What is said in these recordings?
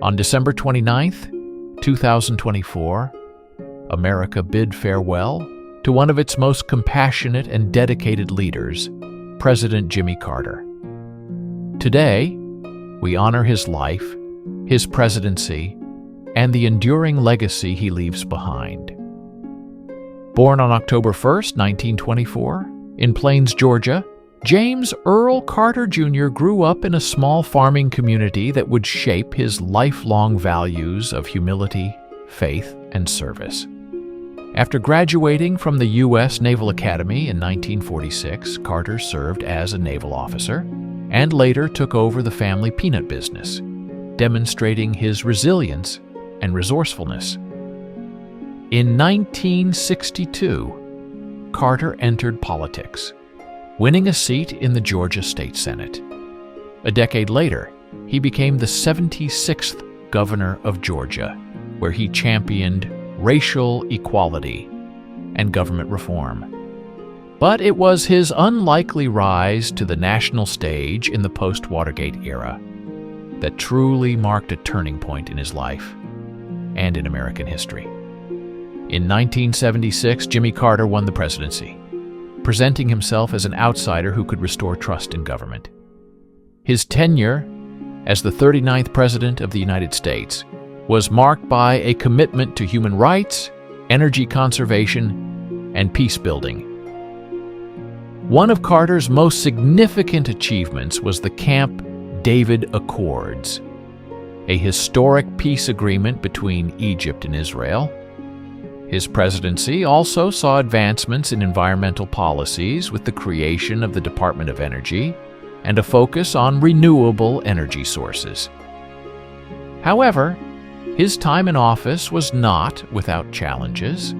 On December 29th, 2024, America bid farewell to one of its most compassionate and dedicated leaders, President Jimmy Carter. Today, we honor his life, his presidency, and the enduring legacy he leaves behind. Born on October 1st, 1924, in Plains, Georgia, James Earl Carter Jr. grew up in a small farming community that would shape his lifelong values of humility, faith, and service. After graduating from the U.S. Naval Academy in 1946, Carter served as a naval officer and later took over the family peanut business, demonstrating his resilience and resourcefulness. In 1962, Carter entered politics, winning a seat in the Georgia State Senate. A decade later, he became the 76th governor of Georgia, where he championed racial equality and government reform. But it was his unlikely rise to the national stage in the post-Watergate era that truly marked a turning point in his life and in American history. In 1976, Jimmy Carter won the presidency, presenting himself as an outsider who could restore trust in government. His tenure as the 39th President of the United States was marked by a commitment to human rights, energy conservation, and peace building. One of Carter's most significant achievements was the Camp David Accords, a historic peace agreement between Egypt and Israel. His presidency also saw advancements in environmental policies with the creation of the Department of Energy and a focus on renewable energy sources. However, his time in office was not without challenges.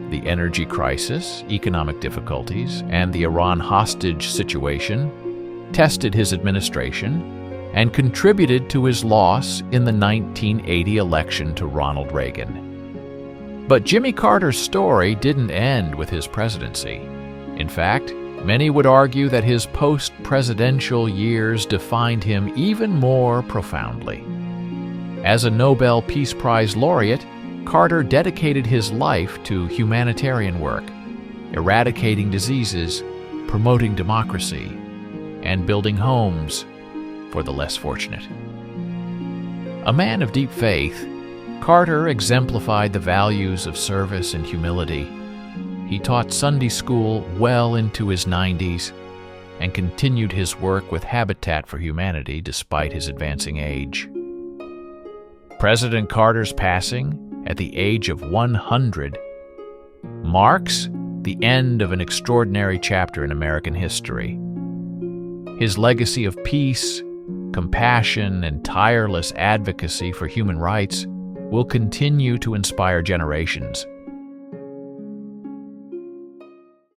The energy crisis, economic difficulties, and the Iran hostage situation tested his administration and contributed to his loss in the 1980 election to Ronald Reagan. But Jimmy Carter's story didn't end with his presidency. In fact, many would argue that his post-presidential years defined him even more profoundly. As a Nobel Peace Prize laureate, Carter dedicated his life to humanitarian work, eradicating diseases, promoting democracy, and building homes for the less fortunate. A man of deep faith, Carter exemplified the values of service and humility. He taught Sunday school well into his 90s and continued his work with Habitat for Humanity despite his advancing age. President Carter's passing at the age of 100 marks the end of an extraordinary chapter in American history. His legacy of peace, compassion, and tireless advocacy for human rights will continue to inspire generations.